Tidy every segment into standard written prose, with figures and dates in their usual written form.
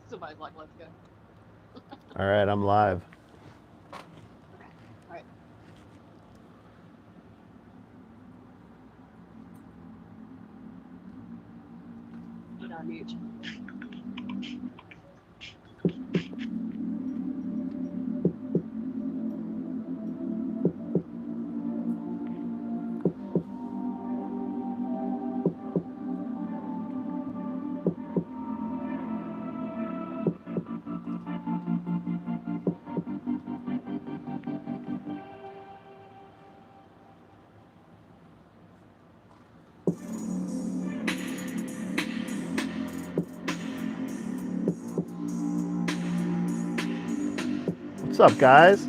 Somebody's like, let's go. All right, I'm live. Okay. All right. You know, mute. What's up, guys?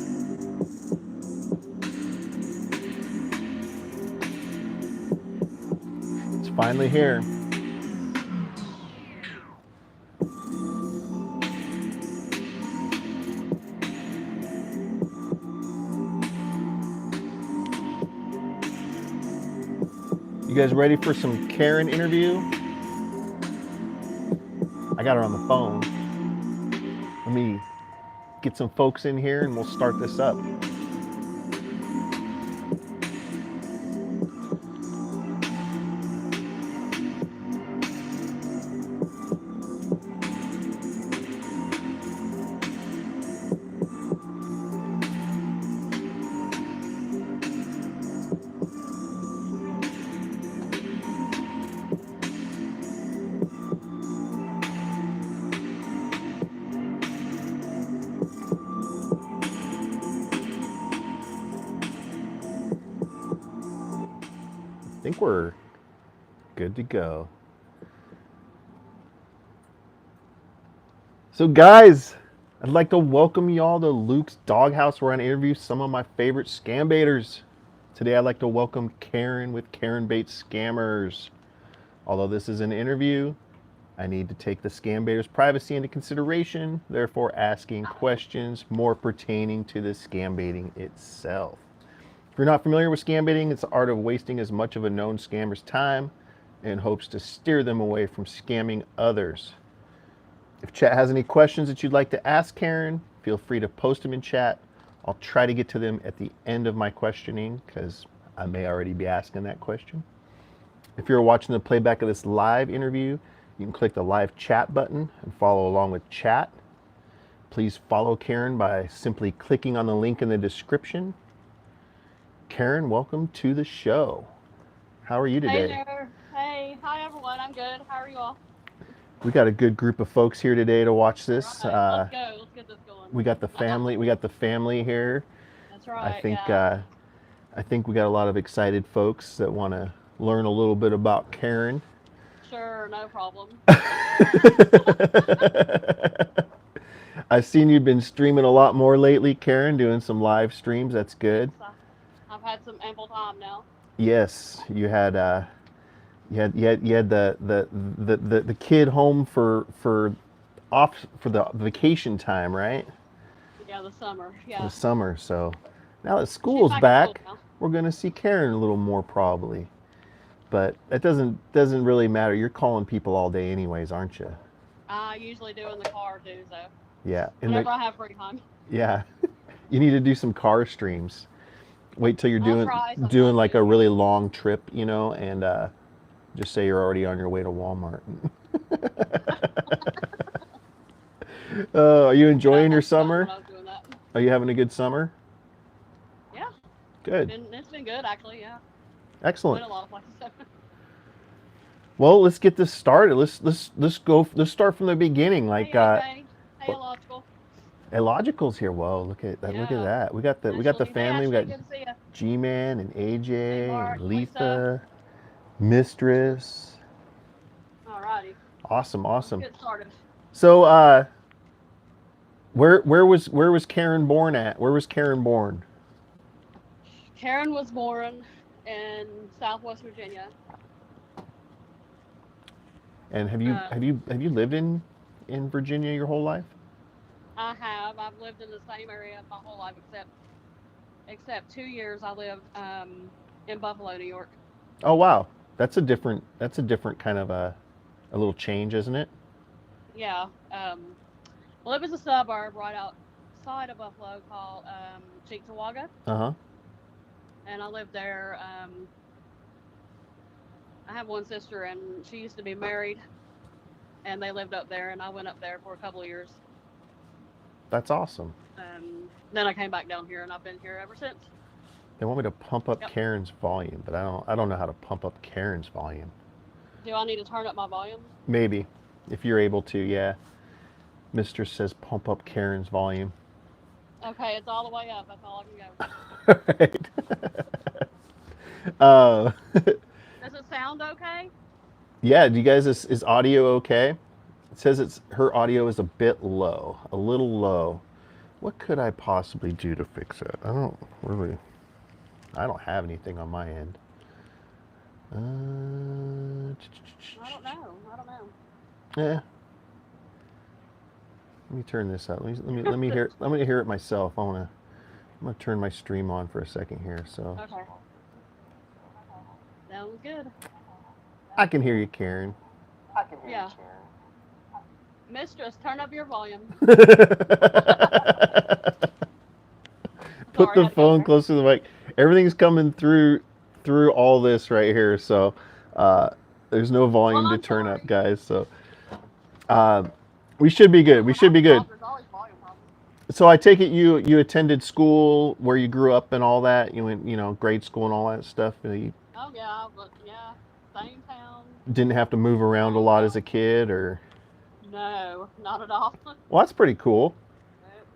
It's finally here. You guys ready for some Karen interview? I got her on the phone. Let me get some folks in here and we'll start this up. I think we're good to go. So, guys, I'd like to welcome y'all to Luke's Doghouse, where I interview some of my favorite scambaiters. Today, I'd like to welcome Karen with Karen BaitsScammers. Although this is an interview, I need to take the scambaiter's privacy into consideration, therefore asking questions more pertaining to the scambaiting itself. If you're not familiar with scambaiting, it's the art of wasting as much of a known scammer's time in hopes to steer them away from scamming others. If chat has any questions that you'd like to ask Karen, feel free to post them in chat. I'll try to get to them at the end of my questioning because I may already be asking that question. If you're watching the playback of this live interview, you can click the live chat button and follow along with chat. Please follow Karen by simply clicking on the link in the description. Karen, welcome to the show. How are you Hey today? there. Hey. Hi, everyone. I'm good. How are you all? We got a good group of folks here today to watch All this. right. Let's go. Let's get this going. We got the family. We got the family here. That's I right. think Yeah. uh, I think we got a lot of excited folks that want to learn a little bit about Karen. Sure. No problem. I've seen you've been streaming a lot more lately, Karen, doing some live streams. That's Yes. good. I've had some ample time now. Yes, you had the kid home for off for the vacation time, right? Yeah. The summer. The Yeah. summer. So now that She's school's back in school back, now. we're gonna see Karen a little more probably. But that doesn't really matter. You're calling people all day anyways, aren't you? I usually do in the car too. So Yeah. In the whenever I have free time, yeah, you need to do some car streams. Wait till you're I'll doing try doing sometime like a soon. really long trip, and just say you're already on your way to Walmart. Are you Yeah. enjoying your I've forgotten when summer? I was doing that. Are you having a good summer? Yeah. Good. It's been good actually. Yeah. Excellent. Went a lot of places. Well, let's get this started. Let's start from the beginning. Hey, AJ. Hey, Illogical. Illogical's here. Whoa, look at that! Look at Yeah. that. We got the Ashley. Hey, family. We Ashley. got Good to see you. G-Man and Hey, AJ and Mark. Lisa. Letha, Mistress. Alrighty. Awesome, Let's awesome. get started. So, where was Karen born at? Where was Karen born? Karen was born in Southwest Virginia. And have you have Um, you have you lived in Virginia your whole life? I have. I've lived in the same area my whole life, except 2 years I lived in Buffalo, New York. Oh wow, that's a different kind of a little change, isn't it? Yeah. Well, it was a suburb right outside of Buffalo called Cheektowaga, Uh-huh. and I lived there. I have one sister, and she used to be married, and they lived up there, and I went up there for a couple of years. That's awesome. Then I came back down here, and I've been here ever since. They want me to pump up Yep. Karen's volume, but I don't know how to pump up Karen's volume. Do I need to turn up my volume? Maybe. If you're able to, yeah. Mistress says pump up Karen's volume. Okay, it's all the way up. That's all I can go. All right. uh, Does it sound okay? yeah, do you guys, is audio okay? It says her audio is a bit low, a little low. What could I possibly do to fix it? I don't have anything on my end. I don't know. Yeah. Let me turn this up. Let me hear. Let me hear it myself. I'm gonna turn my stream on for a second here. So Okay. Sounds good. I can hear you, Karen. Yeah. Mistress, turn up your volume. Put Sorry, I the had to go phone there. close to the mic. Everything's coming through all this right here. So there's no volume Well, to I'm turn up, sorry. guys. So we should be good. We should be good. There's always volume problems. So I take it you attended school where you grew up and all that. You went, grade school and all that stuff. You Oh yeah, but yeah, same town. didn't have to move around a Same lot as town. a kid, or No, not at all. well, that's pretty cool. Nope.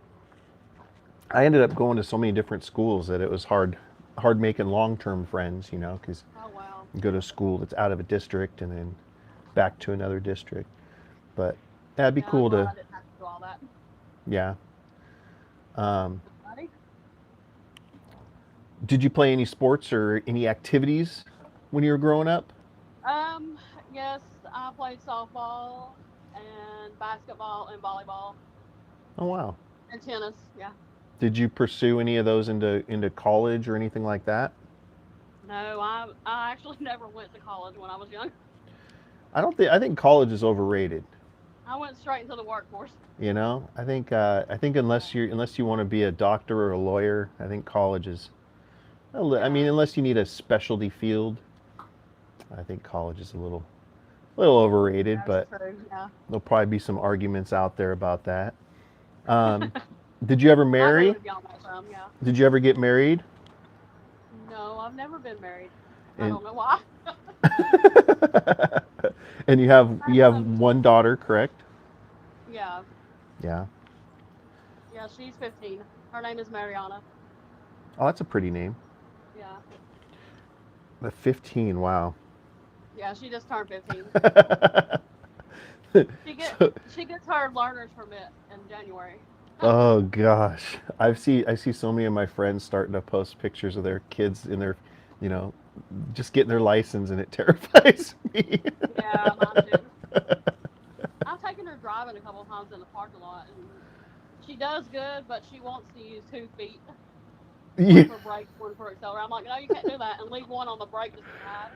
I ended up going to so many different schools that it was hard making long-term friends, because Oh wow. you go to a school that's out of a district and then back to another district. But that'd be Yeah, I'm cool glad to, I didn't have to do all that. yeah. Um, Buddy? did you play any sports or any activities when you were growing up? Um, yes, I played softball and basketball and volleyball Oh wow. and tennis. Yeah. Did you pursue any of those into college or anything like that? No, I actually never went to college when I was young. I think college is overrated. I went straight into the workforce. I think unless you want to be a doctor or a lawyer, I think college is. I mean, Yeah, unless you need a specialty field, I think college is a little overrated. that's But true. Yeah. there'll probably be some arguments out there about that. Um, did you ever I agree marry? with you on that, some. Yeah. Did you ever get married? No, I've never been married. I And don't know why. and you have one daughter, correct? Yeah. Yeah. Yeah, she's 15. Her name is Mariana. Oh, that's a pretty name. Yeah. But 15, wow. Yeah, she just turned 15. She get So, she gets her learner's permit in January. oh gosh, I see so many of my friends starting to post pictures of their kids in their, you know, just getting their license, and it terrifies me. Yeah, mine too. I've taken her driving a couple of times in the parking lot, and she does good, but she wants to use 2 feet, one Yeah, for brake, one for accelerator. I'm like, no, you can't do that, and leave one on the brake just to ride.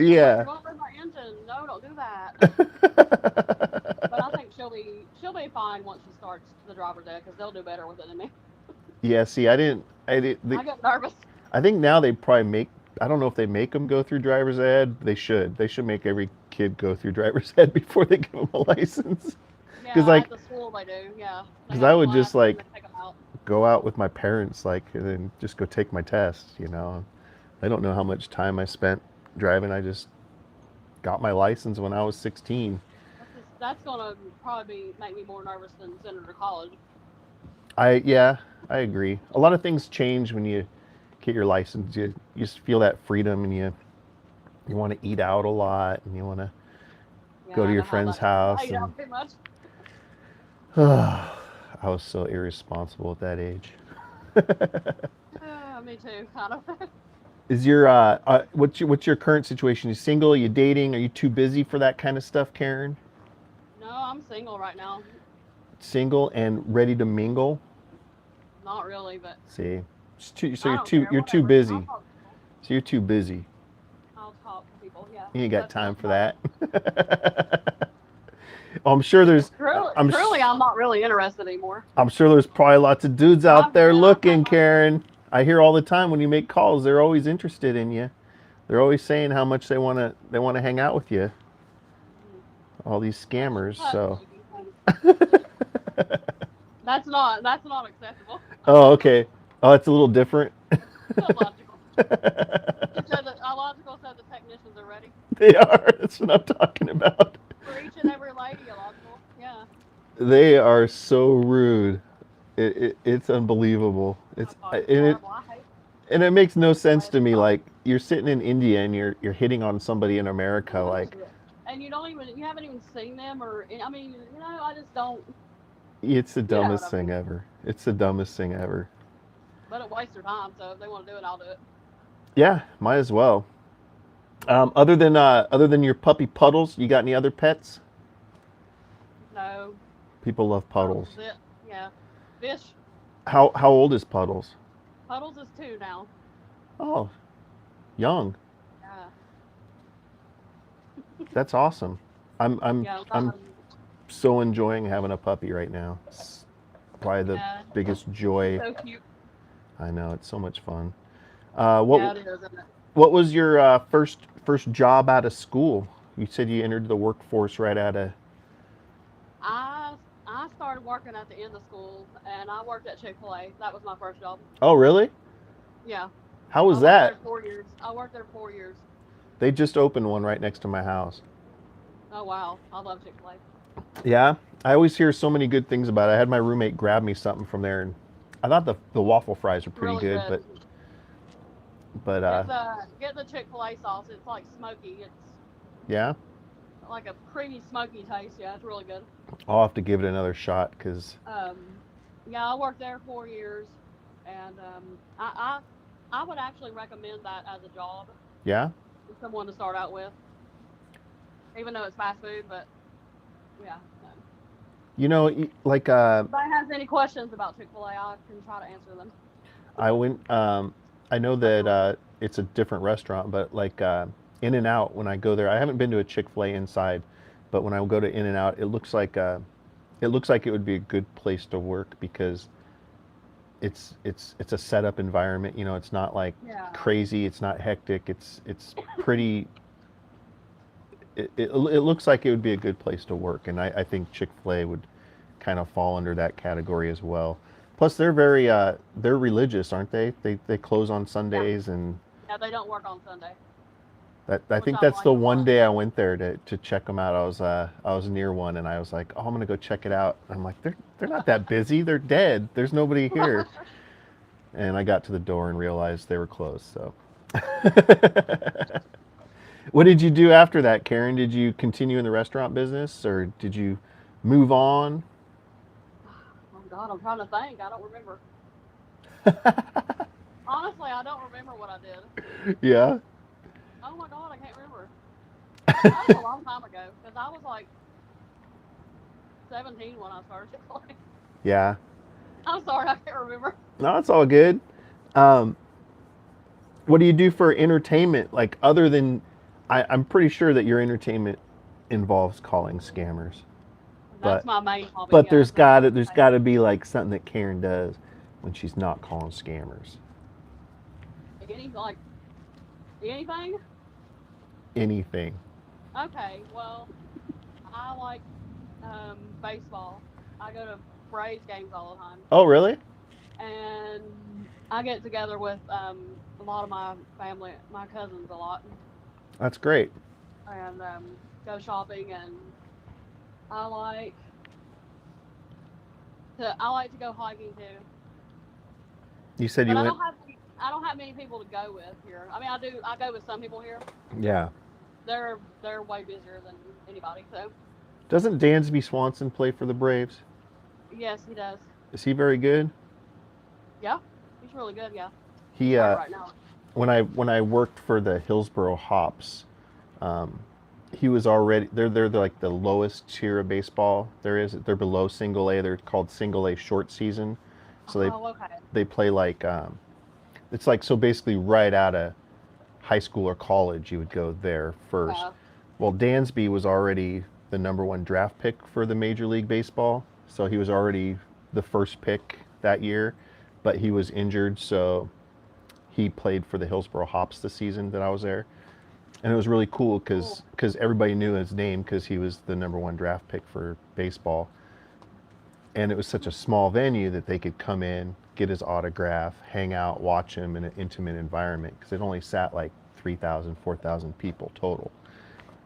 She's like, yeah. you're gonna ruin my engine. No, don't do that. But I think she'll be fine once she starts the driver's ed because they'll do better with it than me. Yeah, see, I get nervous. I think now they probably I don't know if they make them go through driver's ed. They should make every kid go through driver's ed before they give them a license. Because Yeah, like, at the school they do. Yeah, they because have I a would class just and then like they take them out. go out with my parents, like, and then just go take my test. I don't know how much time I spent driving. I just got my license when I was 16. That's gonna probably make me more nervous than sending her to college. Yeah, I agree. A lot of things change when you get your license. You just feel that freedom, and you want to eat out a lot, and you want to Yeah, go to I your know how friend's that is. I house. eat And out too much. I was so irresponsible at that age. Me too, kind of. Is your what's your current situation? You single? Are you dating? Are you too busy for that kind of stuff, Karen? No, I'm single right now. Single and ready to mingle? Not really, but See, so I you're don't too care. you're too Whatever. I'll busy. talk to people. So you're too busy. I'll talk to people. Yeah, You ain't got that's time enough for about it. that. I'm sure there's. I'm Truly, I'm not really interested anymore. I'm sure there's probably lots of dudes out there Yeah, looking, Karen. I hear all the time when you make calls, they're always interested in you. They're always saying how much they want to hang out with you. All these scammers. So. That's not acceptable. Oh, okay. Oh, it's a little different. Illogical. It said that illogical said the technicians are ready. They are. That's what I'm talking about. For each and every lady, illogical. Yeah. They are so rude. It's unbelievable. Oh God, it's horrible. I hate And it makes no sense to it. me. Like you're sitting in India and you're hitting on somebody in America. Like And you haven't even seen them, or I mean, I just don't. it's the You know what dumbest I thing mean. ever. It's the dumbest thing ever. But it wastes their time, so if they want to do it, I'll do it. Yeah, might as well. Other than your puppy Puddles, you got any other pets? No, People love Puddles Puddles. is it. Yeah, fish. How old is Puddles? Puddles is 2 now. Oh, young. Yeah, That's awesome. I'm I'm yeah, I'm so enjoying having a puppy right now. It's probably the yeah. biggest joy. So cute. I know it's so much fun. Yeah, What it is, isn't it? what was your first job out of school? You said you entered the workforce right out of. I started working at the end of school, and I worked at Chick-fil-A. That was my first job. Oh, really? Yeah, How I was worked that? there 4 years. I worked there 4 years. They just opened one right next to my house. Oh wow, I love Chick-fil-A. Yeah, I always hear so many good things about it. I had my roommate grab me something from there, and I thought the waffle fries were It's pretty really good, good. but Get the Chick-fil-A sauce. It's like smoky. It's yeah, like a creamy, smoky taste. Yeah, it's really good. I'll have to give it another shot because Um, yeah, I worked there 4 years, and I would actually recommend that as a job yeah, for someone to start out with, even though it's fast food. But yeah, like if anybody has any questions about Chick-fil-A, I can try to answer them. I went. I know that it's a different restaurant, but like In and Out, when I go there, I haven't been to a Chick-fil-A inside, but when I go to In and Out, it would be a good place to work because it's a setup environment. It's not like Yeah, crazy. It's not hectic. It's pretty. It looks like it would be a good place to work, and I think Chick-fil-A would kind of fall under that category as well. Plus, they're religious, aren't they? They close on yeah, Sundays, and yeah. They don't work on Sunday, I which think I that's like the a one lot. day I went there to check them out. I was near one, and I was like, oh, I'm gonna go check it out. I'm like, they're not that busy. They're dead. There's nobody here. And I got to the door and realized they were closed. So, what did you do after that, Karen? Did you continue in the restaurant business, or did you move on? Oh God, I'm trying to think. I don't remember. Honestly, I don't remember what I did. Yeah. Oh my God, I can't remember. That was a long time ago because I was like 17 when I started Chick-fil-A. Yeah. I'm sorry, I can't remember. No, it's all good. Um, what do you do for entertainment? Like other than, I'm pretty sure that your entertainment involves calling scammers, That's but my main hobby. but Yeah, there's is the got to there's got entertainment. to be like something that Karen does when she's not calling scammers. Like anything. Anything. Okay, well, I like baseball. I go to Braves games all the time, Oh, really? and I get together with a lot of my family, my cousins, a lot, That's great. and go shopping. And I like I like to go hiking too. You said you But went. I don't have many people to go with here. I mean, I do. I go with some people here. Yeah. They're way busier than anybody. So Doesn't Dansby Swanson play for the Braves? yes, he does. Is he very good? Yeah, he's really good. Yeah, he's He hurt right now. when I worked for the Hillsboro Hops, um, he was already they're like the lowest tier of baseball there is. They're below single A. They're called single A short season. So Oh, okay. they play like it's like so basically right out of high school or college you would go there first. Yeah. Well, Dansby was already the #1 draft pick for the Major League Baseball. So he was already the first pick that year, but he was injured, so he played for the Hillsboro Hops the season that I was there. And it was really cool because everybody knew his name because he was the #1 draft pick for baseball. And it was such a small venue that they could come in, get his autograph, hang out, watch him in an intimate environment because it only sat like 3,000, 4,000 people total.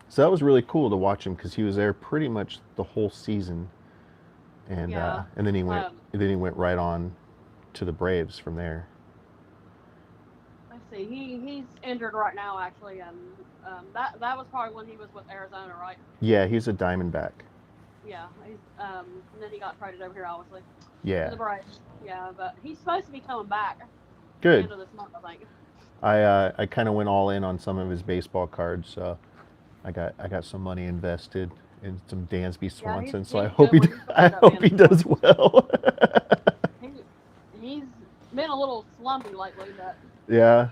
So that was really cool to watch him because he was there pretty much the whole season, and and then he went right on to the Braves from there. Let's see, he's injured right now actually, and that was probably when he was with Arizona, right? Yeah, he's a Diamondback. Yeah, he's and then he got traded over here, obviously. Yeah. To the Braves. Yeah, but he's supposed to be coming back. Good. At the end of this month, I think. I kind of went all in on some of his baseball cards, so I got some money invested in some Dansby Swanson. So I hope he does well. He's been a little slumpy lately, but yeah,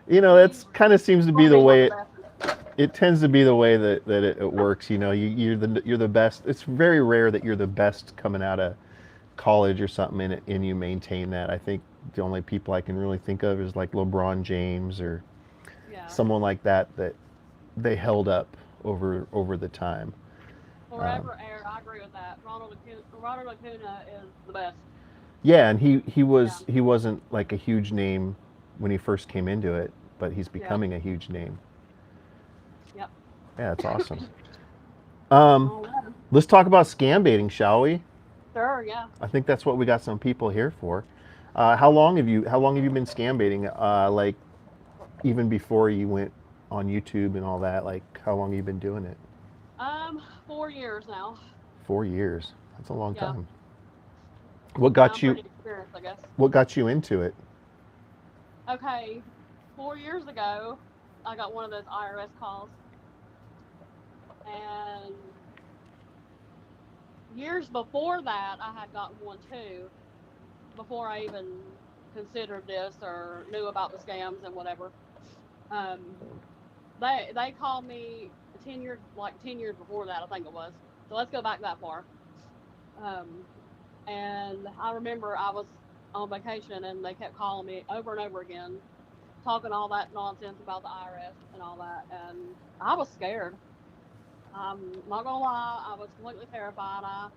you know that's kind of seems to be the way it tends to be the way that it works. You know, you're the best. It's very rare that you're the best coming out of college or something and you maintain that. I think the only people I can really think of is like LeBron James or someone like that they held up over the time. Forever air. I agree with that. Ronald Acuna is the best. Yeah, and he wasn't like a huge name when he first came into it, but he's becoming a huge name. Yep. Yeah, that's awesome. Let's talk about scam baiting, shall we? Sure. Yeah. I think that's what we got some people here for. How long have you been scam baiting? Like even before you went on YouTube and all that, like how long have you been doing it? 4 years now. 4 years. That's a long time. What got you? I guess. What got you into it? Okay, 4 years ago, I got one of those IRS calls, and years before that, I had gotten one too. Before I even considered this or knew about the scams and whatever, they called me 10 years before that, I think it was. So let's go back that far. And I remember I was on vacation and they kept calling me over and over again, talking all that nonsense about the IRS and all that, and I was scared. I'm not gonna lie, I was completely terrified. I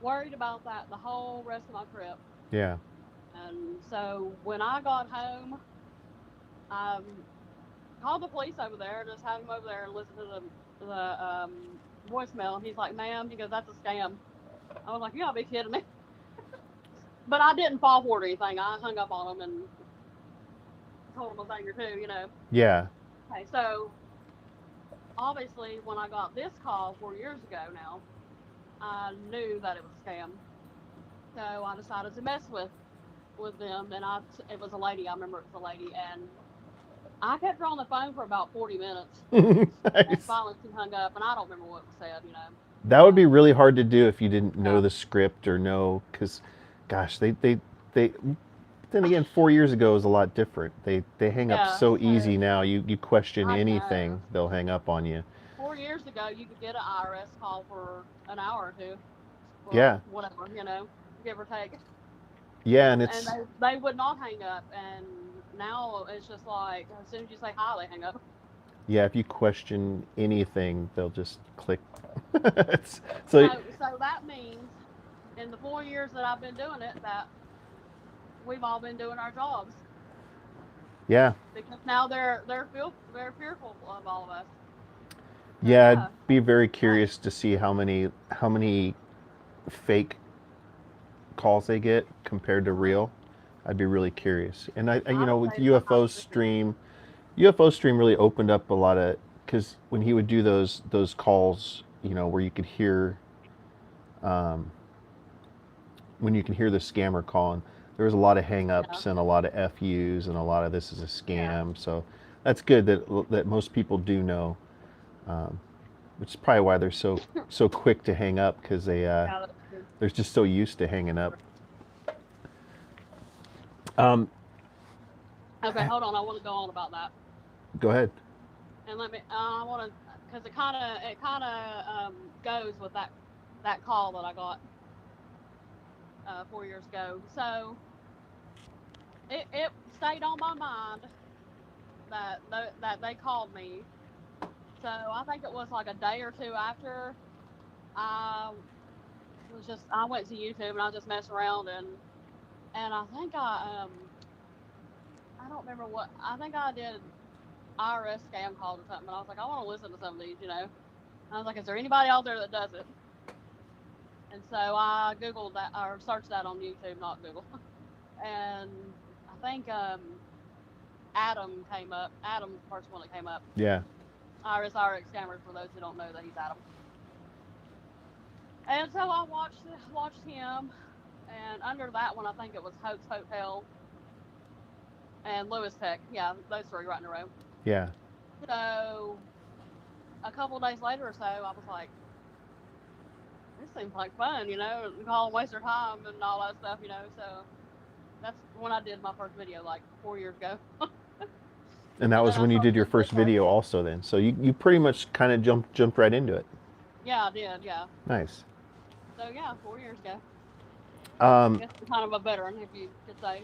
worried about that the whole rest of my trip. Yeah. And so when I got home, I called the police over there, just had him over there and listen to the voicemail. And he's like, "Ma'am," he goes, "that's a scam." I was like, "You gotta be kidding me." But I didn't fall for it or anything. I hung up on him and told him a thing or two, you know. Yeah. Okay, so obviously when I got this call 4 years ago now, I knew that it was a scam. So I decided to mess with them, and it was a lady. I remember it was a lady, and I kept her on the phone for about 40 minutes. Nice. And finally she hung up, and I don't remember what was said, you know. That would be really hard to do if you didn't know the script or know, because, gosh, they. Then again, 4 years ago was a lot different. They hang up so easy now. You question anything, they'll hang up on you. 4 years ago, you could get an IRS call for an hour or two. Whatever, you know, give or take. Yeah, and they would not hang up, and now it's just like as soon as you say hi, they hang up. Yeah, if you question anything, they'll just click. So that means in the 4 years that I've been doing it, that we've all been doing our jobs. Yeah. Because now they're fearful of all of us. Yeah, I'd be very curious to see how many fake calls they get compared to real. I'd be really curious. And I you know, with UFO Stream really opened up a lot of, because when he would do those calls, you know, where you could hear when you can hear the scammer calling, there was a lot of hang-ups and a lot of FUs and a lot of this is a scam. So that's good that most people do know, which is probably why they're so quick to hang up, because they're just so used to hanging up. Okay, hold on. I want to go on about that. Go ahead. And I want to because it kind of goes with that call that I got 4 years ago. So it stayed on my mind that they called me. So I think it was like a day or two after I I went to YouTube and I just messed around and I don't remember what I think I did IRS scam calls or something. But I was like, I want to listen to some of these, you know. And I was like, is there anybody out there that does it? And so I Googled that or searched that on YouTube, not Google. And I think Adam came up. Adam's the first one that came up. Yeah. IRS Scammers, for those who don't know that he's Adam. And so I watched him, and under that one, I think it was Hoax Hotel and Lewis Tech. Yeah, those three right in a row. Yeah. So a couple days later or so, I was like, this seems like fun, you know, call and waste their time and all that stuff, you know. So that's when I did my first video, like 4 years ago. And that was when you did your first video also then. So you pretty much kind of jumped right into it. Yeah, I did, yeah. Nice. So yeah, 4 years ago. I guess I'm kind of a veteran, if you could say.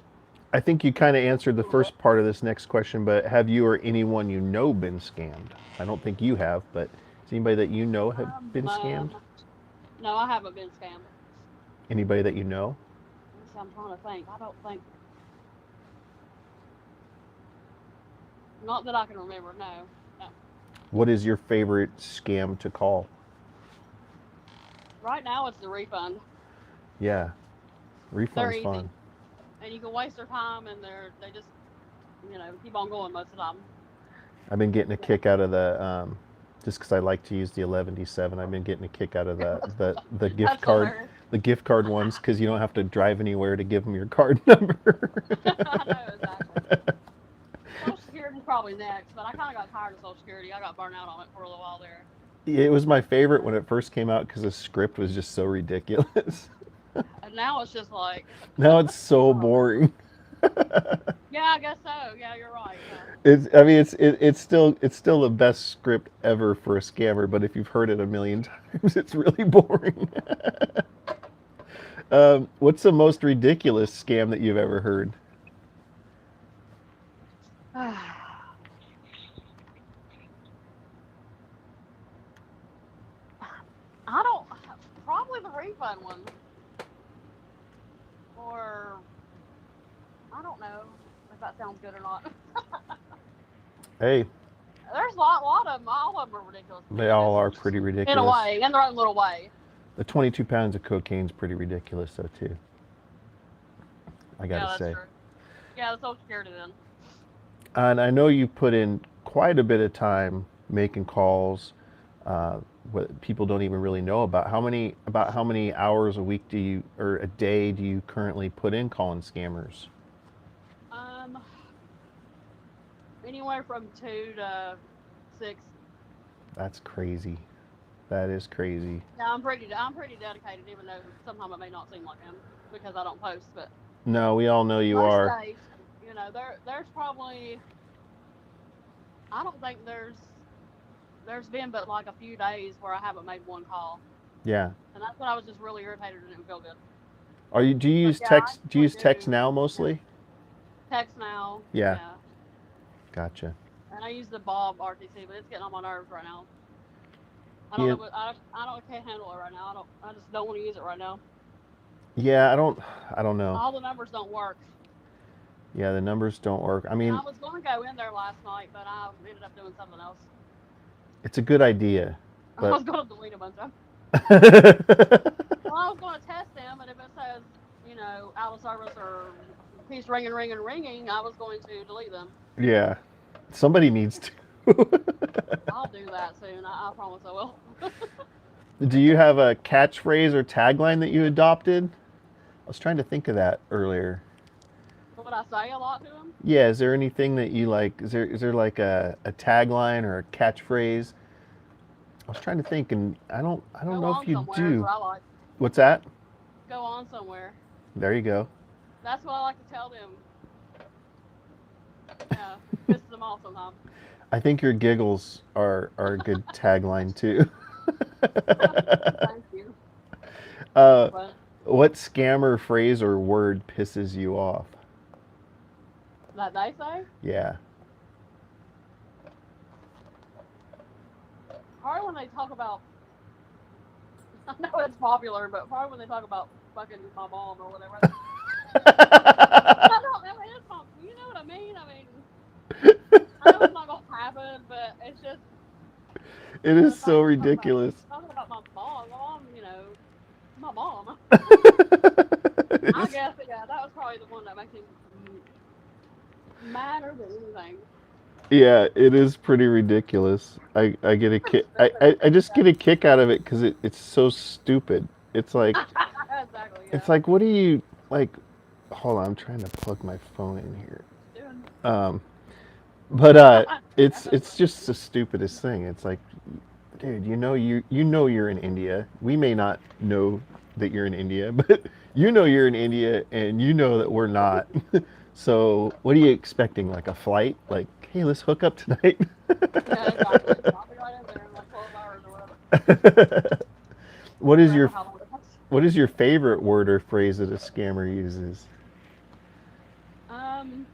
I think you kind of answered the first part of this next question, but have you or anyone you know been scammed? I don't think you have, but is anybody that you know have been scammed? No, I haven't been scammed. Anybody that you know? I'm trying to think. I don't think. Not that I can remember, no. What is your favorite scam to call? Right now, it's the refund. Yeah, refund's fun. And you can waste their time, and they just, you know, keep on going most of the time. I've been getting a kick out of the, just because I like to use the 11D7, I've been getting a kick out of the gift card, hilarious. The gift card ones, because you don't have to drive anywhere to give them your card number. I know, exactly. Social Security's probably next, but I kind of got tired of Social Security. I got burned out on it for a little while there. It was my favorite when it first came out because the script was just so ridiculous. And now it's just like. Now it's so boring. Yeah, I guess so. Yeah, you're right. Yeah. It's still the best script ever for a scammer, but if you've heard it a million times, it's really boring. What's the most ridiculous scam that you've ever heard? Probably the refund one. Or, I don't know if that sounds good or not. Hey. There's a lot of them. All of them are ridiculous. They all are pretty ridiculous. In a way, in their own little way. The 22 pounds of cocaine is pretty ridiculous, though, too. I gotta say. True. Yeah, the Social Security then. And I know you put in quite a bit of time making calls. What people don't even really know about how many hours a week or a day do you currently put in calling scammers? Anywhere from 2 to 6. That's crazy. That is crazy. Yeah, I'm pretty dedicated, even though sometimes it may not seem like him because I don't post. But no, we all know you are. Days, you know, there's probably, I don't think there's been but like a few days where I haven't made one call. Yeah. And that's when I was just really irritated and didn't feel good. Do you use text? Do you use text now mostly? Text now. Yeah. Gotcha. And I use the Bob RTC, but it's getting on my nerves right now. I don't know. I can't handle it right now. I just don't want to use it right now. Yeah, I don't know. All the numbers don't work. Yeah, the numbers don't work. I mean, I was going to go in there last night, but I ended up doing something else. It's a good idea. But... I was going to delete a bunch of them. Well, I was going to test them, and if it says, you know, out of service or keeps ringing, I was going to delete them. Yeah, somebody needs to. I'll do that soon. I promise I will. Do you have a catchphrase or tagline that you adopted? I was trying to think of that earlier. Would I say a lot to them? Yeah, is there anything that you like? Is there like a tagline or a catchphrase? I was trying to think, and I don't know if you do. What I like. What's that? Go on somewhere. There you go. That's what I like to tell them. Yeah, pisses them off sometimes. I think your giggles are a good tagline too. Thank you. uh, But what scammer phrase or word pisses you off? that they say, Yeah. probably when they talk about, I know it's popular, but probably when they talk about fucking my mom or whatever. I don't know. It's not, you know what I mean? I mean, I know it's not gonna happen, but it's just, It the is fact so that ridiculous. talking about my mom, you know, my mom. It I is- guess, yeah, that was probably the one that makes me madder than anything. yeah, it is pretty ridiculous. I get a kick. I just get a kick out of it because it's so stupid. It's like Exactly, it's yeah. like what do you like? Hold on, I'm trying to plug my phone in here. Doing. Um, but it's just the stupidest thing. It's like, dude, you know you're in India. We may not know that you're in India, but you know you're in India, and you know that we're not. So what are you expecting? Like a flight? Like, hey, let's hook up tonight. Yeah, exactly. I'll be right in there in like 12 hours or whatever. What is Whatever, your how long it takes. what is your favorite word or phrase that a scammer uses? Um,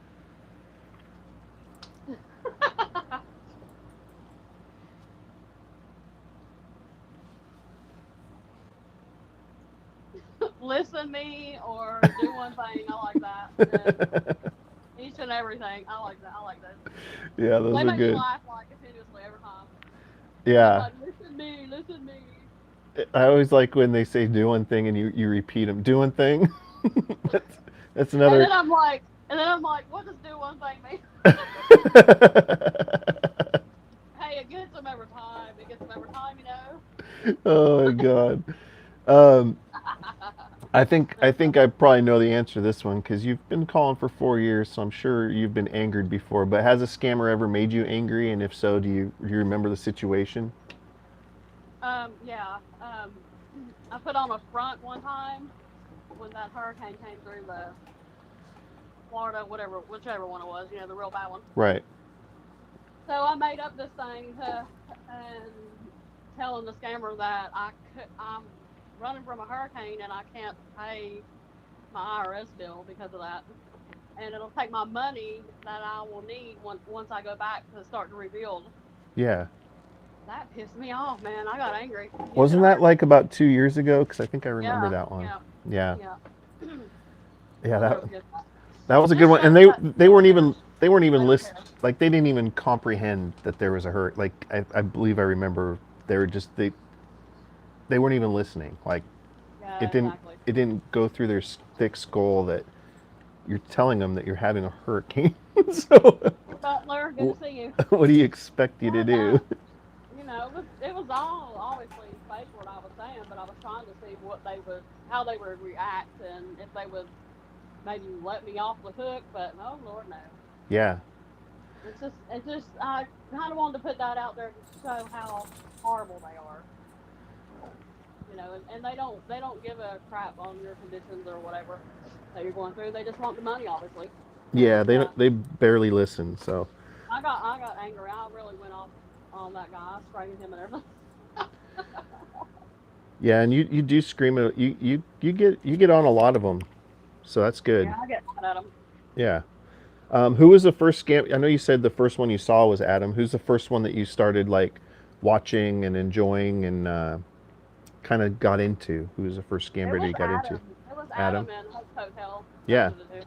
listen me or do one thing. I like that. And each and everything. I like that. I like those. Yeah, those They are make me good. laugh like continuously every time. They're just Yeah. like, listen me, listen me. I always like when they say do one thing and you repeat them. Do one thing. that's, that's And another. then I'm like, what does do one thing mean? Hey, it gets them every time. It gets them every time, you know. Oh my god. Um, I They're think I probably know the answer to this one because you've been calling for 4 years, so I'm sure you've been angered before. But has a scammer ever made you angry? And if so, do you remember the situation? Yeah. I put on a front one time when that hurricane came through the Florida, whatever, whichever one it was, you know, the real bad one. Right. So I made up this thing and telling the scammer that I'm running from a hurricane and I can't pay my IRS bill because of that, and it'll take my money that I will need once I go back to start to rebuild. Yeah. That pissed me off, man. I got angry. You should Wasn't have that heard. like about 2 years ago? Because I think I remember Yeah, that one. yeah, Yeah. yeah. Yeah. I'll That never forget that. that was a good Just one. And shows they that they weren't scammers, even they weren't they even don't list care. like they didn't even comprehend that there was a hurt. Like I believe I remember they were just they weren't even listening. Like it Yeah, didn't exactly. it didn't go through their thick skull that you're telling them that you're having a hurricane. So Hey, Butler, good to see you. what do you expect you to Yeah, do? no, you know, it was all obviously fake what I was saying, but I was trying to see how they would react, and if they would maybe let me off the hook. But oh Lord, no. Yeah. It's just I kind of wanted to put that out there to show how horrible they are, you know, and they don't give a crap on your conditions or whatever that you're going through. They just want the money, obviously, Yeah, and they barely listen. So I got angry. I really went off on that guy. I sprayed him and everything. yeah, and you do scream at you get on a lot of them. So that's good. Yeah, I get mad at him. Yeah. Who was the first scam? I know you said the first one you saw was Adam. Who's the first one that you started like watching and enjoying and kind of got into? Who was the first It scammer that was you got into? Adam. It was Adam. Adam and Hope's Hotel. Those Yeah. are the two.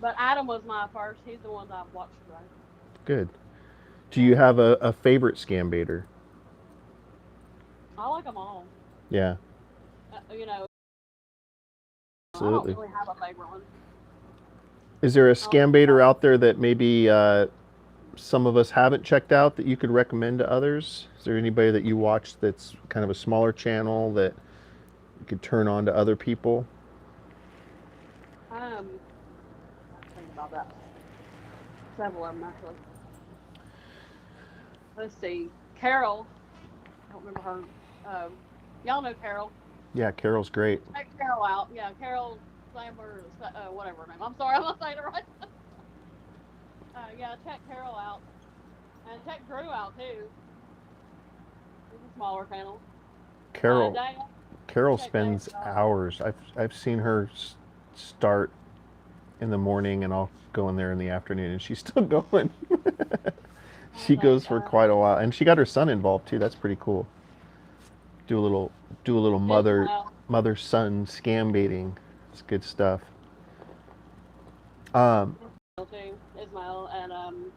But Adam was my first. He's the one that I've watched the most. Good. Do Yeah, you have a favorite scambaiter? I like them all. Yeah. You know, I don't Absolutely. really have a favorite one. Is there a I like them scambaiter all. out there that maybe some of us haven't checked out that you could recommend to others? Is there anybody that you watch that's kind of a smaller channel that you could turn on to other people? I was thinking about that. Several of them actually. Let's see. Carol. I don't remember her. Y'all know Carol. Yeah, Carol's great. Check Carol out. Yeah, Carol Slammer, whatever her name. I'm sorry, I'm not saying it right. Yeah, check Carol out. And check Drew out too. He's a smaller channel. Carol Carol check spends Dave out. hours. I've seen her start in the morning, and I'll go in there in the afternoon, and she's still going. She goes for quite a while, and she got her son involved too. That's pretty cool. Do a little mother son scam baiting. It's good stuff. Too, Ismail, and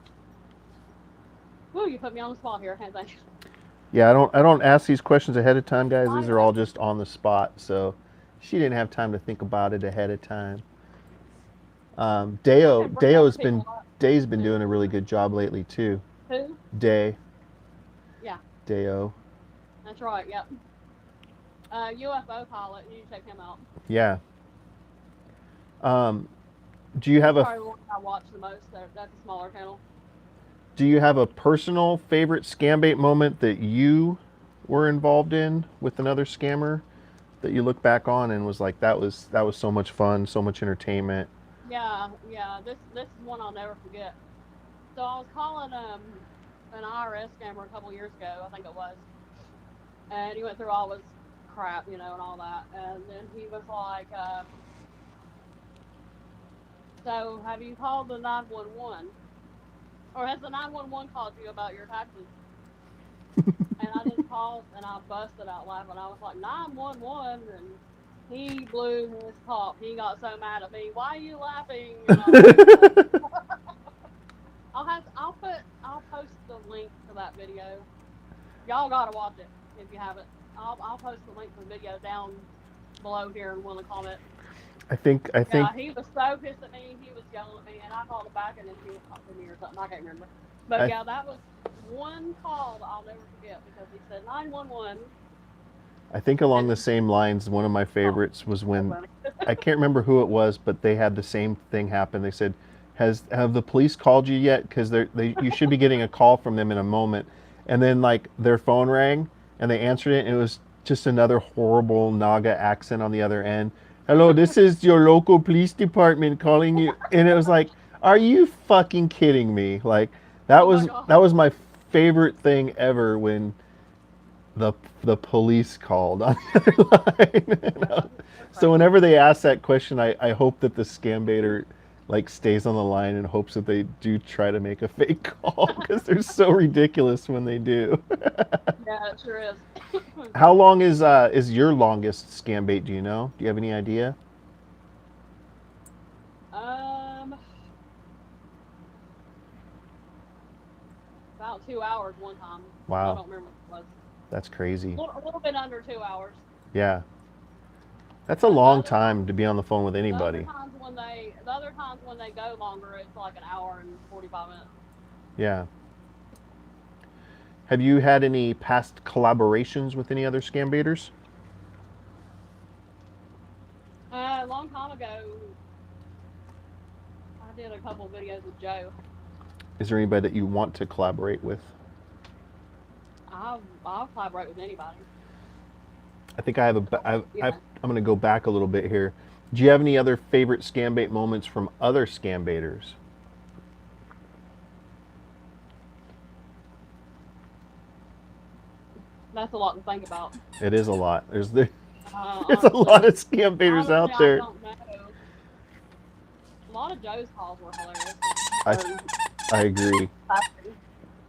woo, you put me on the spot here, can't think. Yeah, I don't ask these questions ahead of time, guys. These are all just on the spot, so she didn't have time to think about it ahead of time. Day's been doing a really good job lately too. Who? Day. Yeah. Dayo. That's right. Yep. UFO pilot. You check him out. Yeah. Do you have probably one I watch the most. That's a smaller channel. Do you have a personal favorite Scambait moment that you were involved in with another scammer that you look back on and was like, that was so much fun, so much entertainment? Yeah. This is one I'll never forget. So I was calling an IRS scammer a couple years ago, I think it was, and he went through all his crap, and all that, and then he was like, so have you called the 911? Or has the 911 called you about your taxes? And I just paused and I busted out laughing. I was like, 911, and he blew his top. He got so mad at me. Why are you laughing? I'll post the link to that video. Y'all gotta watch it if you haven't. I'll post the link to the video down below here in one of the comments. I think. Yeah, he was so pissed at me. He was yelling at me, and I called him back, and then he was talking to me or something. I can't remember. But yeah, that was one call that I'll never forget because he said 911. I think along the same lines, one of my favorites was when I can't remember who it was, but they had the same thing happen. They said, "Have the police called you yet? Because you should be getting a call from them in a moment." And then like their phone rang, and they answered it, and it was just another horrible Naga accent on the other end. "Hello, this is your local police department calling you," and it was like, "Are you fucking kidding me?" Like that was my favorite thing ever when the police called on the other line. So whenever they ask that question, I hope that the scam baiter like stays on the line and hopes that they do try to make a fake call because they're so ridiculous when they do. Yeah, it sure is. How long is your longest scam bait? Do you know? Do you have any idea? About 2 hours one time. Wow. I don't remember what it was. That's crazy. A little bit under 2 hours. Yeah. That's a long time to be on the phone with anybody. The other times when they go longer, it's like an hour and 45 minutes. Yeah. Have you had any past collaborations with any other scam baiters? A long time ago, I did a couple of videos with Joe. Is there anybody that you want to collaborate with? I'll collaborate with anybody. I think I'm going to go back a little bit here. Do you have any other favorite scam bait moments from other scam baiters? That's a lot to think about. It is a lot. There's a lot of scam baiters out there. I don't know. A lot of Joe's calls were hilarious. I agree.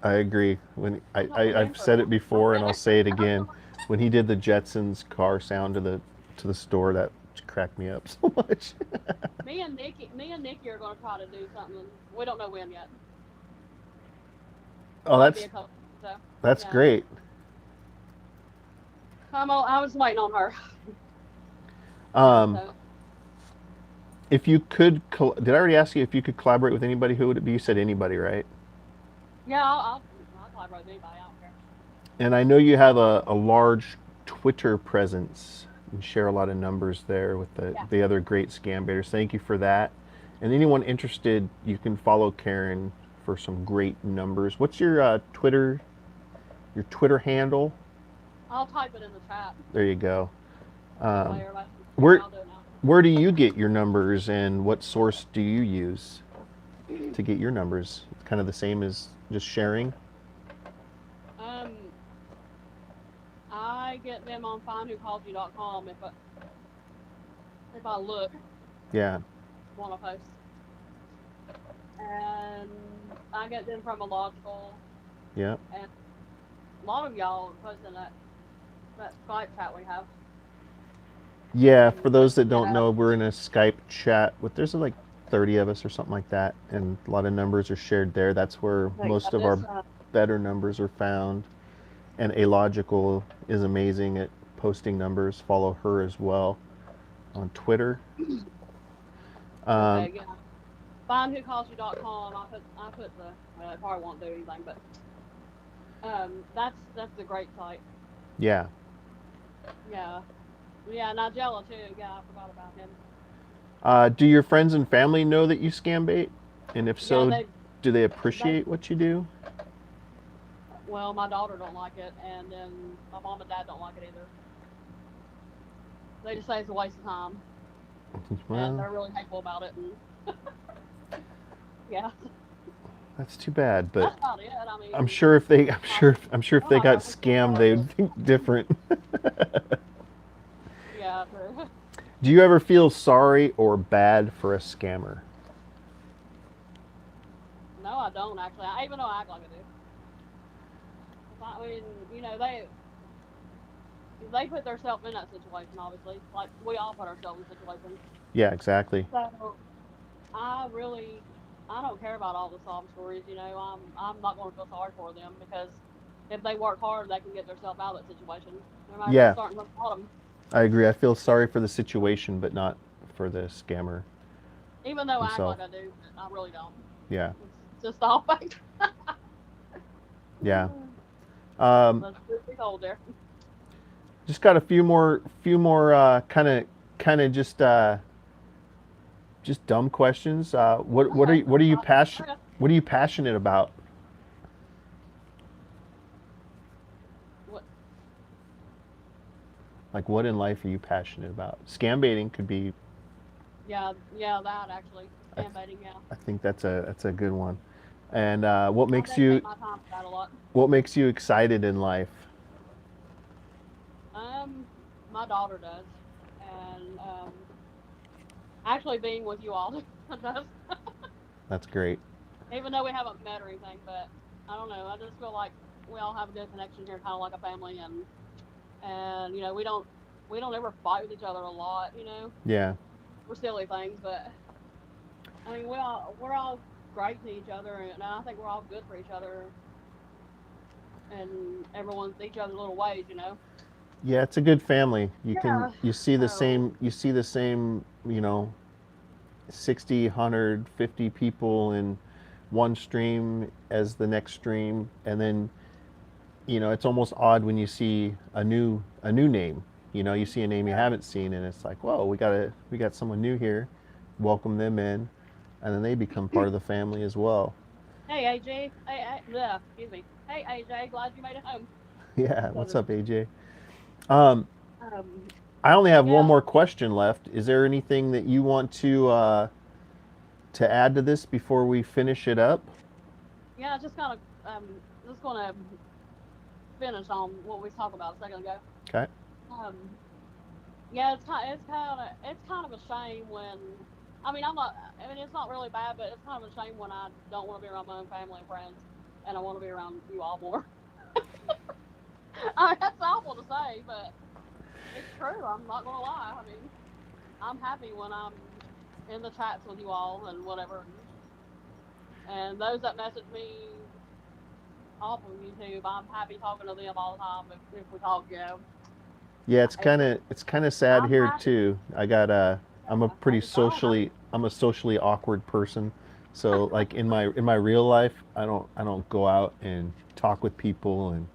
I agree. When I've said it before and I'll say it again. When he did the Jetsons car sound to the store, that cracked me up so much. Me and Nikki are going to try to do something. We don't know when yet. Oh, that's great. I was waiting on her. If you could, did I already ask you if you could collaborate with anybody? Who would it be? You said anybody, right? Yeah, I'll collaborate with anybody. I don't care. And I know you have a large Twitter presence and share a lot of numbers there with the other great scam baiters. Thank you for that. And anyone interested, you can follow Karen for some great numbers. What's your Twitter handle? I'll type it in the chat. There you go. Where do you get your numbers, and what source do you use to get your numbers? It's kind of the same as just sharing. on findwhocallsyou.com if I look. Yeah. Want to post. And I get them from a law school. Yeah. And a lot of y'all are posting that Skype chat we have. Yeah, for those that don't know, we're in a Skype chat with, there's like 30 of us or something like that, and a lot of numbers are shared there. That's where most of our better numbers are found. And Alogical is amazing at posting numbers. Follow her as well on Twitter. Okay, yeah. Findwhocallsyou.com. I put the, well, it probably won't do anything, but that's a great site. Yeah. Yeah. Yeah, Nigella too. Yeah, I forgot about him. Do your friends and family know that you Scambait? And if so, yeah, do they appreciate what you do? Well, my daughter don't like it, and then my mom and dad don't like it either. They just say it's a waste of time. Well, and they're really hateful about it. And yeah. That's too bad, but that's about it. I mean, I'm sure if they got scammed, they would think different. Yeah, true. Do you ever feel sorry or bad for a scammer? No, I don't actually. Even though I act like I do. I mean, you know, they put themselves in that situation, obviously. Like we all put ourselves in situations. Yeah, exactly. So I don't care about all the sob stories. You know, I'm not going to feel sorry for them, because if they work hard, they can get themselves out of that situation. No matter starting from the bottom. I agree. I feel sorry for the situation, but not for the scammer. Even though I act like I do, I really don't. Yeah. It's just all fake. Yeah. That's pretty cold there. Just got a few more kind of just dumb questions. What are you passionate about? What? Like, what in life are you passionate about? Scambaiting could be. Yeah, that actually. Scambaiting, yeah. I think that's a good one. And what makes you my time for that a lot. What makes you excited in life? My daughter does, and actually being with you all does. That's great. Even though we haven't met or anything, but I don't know. I just feel like we all have a good connection here, kind of like a family, and you know, we don't ever fight with each other a lot, you know. Yeah. For silly things, but I mean, we're all great to each other, and I think we're all good for each other, and everyone's each other's little ways, you know. Yeah, it's a good family. You see the same, you know, 60, 100, 50 people in one stream as the next stream, and then, you know, it's almost odd when you see a new name. You know, you see a name you haven't seen, and it's like, whoa, we got someone new here. Welcome them in, and then they become part of the family as well. Hey AJ, excuse me. Hey AJ, glad you made it home. Yeah, what's up AJ? I only have one more question left. Is there anything that you want to add to this before we finish it up? Yeah, just kind of just gonna finish on what we talked about a second ago. Okay. Yeah, it's kind of a shame when, I mean, it's not really bad, but it's kind of a shame when I don't want to be around my own family and friends, and I want to be around you all more. I mean, that's awful to say, but it's true. I'm not gonna lie. I mean, I'm happy when I'm in the chats with you all and whatever. And those that message me off of YouTube, I'm happy talking to them all the time if we talk, you know. Yeah, it's kind of sad here too. I'm a socially awkward person. So like in my real life, I don't go out and talk with people and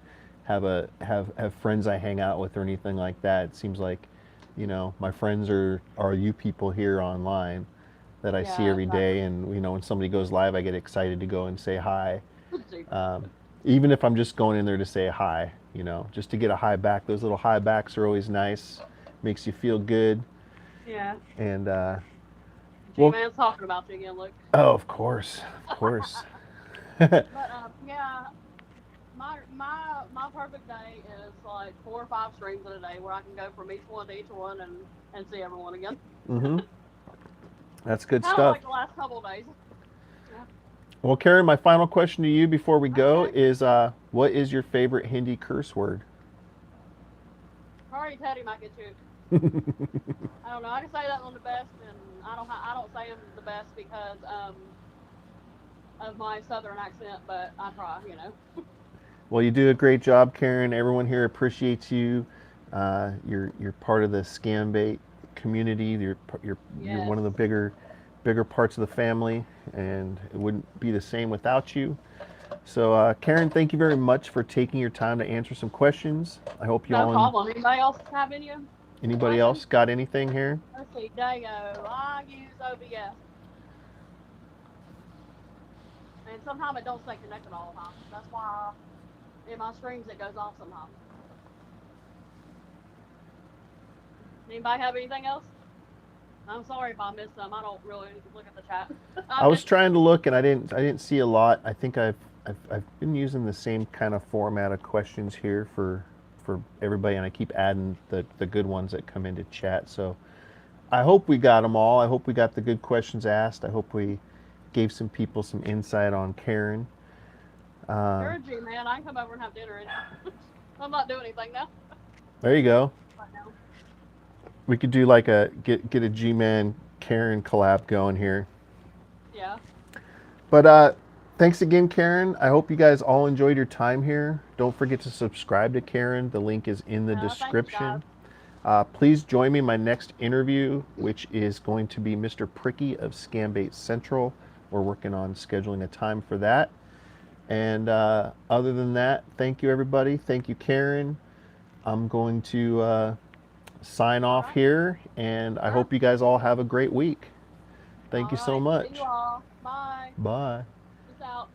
have friends I hang out with or anything like that. It seems like, you know, my friends are you people here online that I see every day, and you know, when somebody goes live, I get excited to go and say hi. Even if I'm just going in there to say hi, you know, just to get a hi back. Those little hi backs are always nice. Makes you feel good. Yeah. And G-Man's talking about you again, Luke. Oh, of course. But yeah, my perfect day is like 4 or 5 streams in a day where I can go from each one to each one and see everyone again. Mm-hmm. That's good Kind of stuff. like the last couple of days. Yeah. Well, Karen, my final question to you before we go Okay. is, what is your favorite Hindi curse word? Hurry, Teddy might get you. I don't know. I can say that one the best, and I don't say them the best because of my southern accent, but I try, you know. Well, you do a great job, Karen. Everyone here appreciates you. You're part of the Scambait community. You're Yes. one of the bigger parts of the family, and it wouldn't be the same without you. So, Karen, thank you very much for taking your time to answer some questions. I hope you No all. problem. Anybody else have any Anybody questions? else got anything here? Let's see. Dago. I use OBS. And sometimes it don't stay connected all the time. That's why in my streams it goes off sometimes. Anybody have anything else? I'm sorry if I missed some. I don't really look at the chat. I was trying to look and I didn't see a lot. I think I've been using the same kind of format of questions here for everybody, and I keep adding the good ones that come into chat. So I hope we got them all. I hope we got the good questions asked. I hope we gave some people some insight on Karen. You're a G man. I can come over and have dinner. I'm not doing anything now. There you go. Right now. We could do like get a G-Man Karen collab going here. Yeah. But thanks again, Karen. I hope you guys all enjoyed your time here. Don't forget to subscribe to Karen. The link is in the description. Please join me in my next interview, which is going to be Mr. Pricky of Scambait Central. We're working on scheduling a time for that. And other than that, thank you, everybody. Thank you, Karen. I'm going to sign off here, and I hope you guys all have a great week. Thank you so much. See you all. Bye. Bye. Peace out.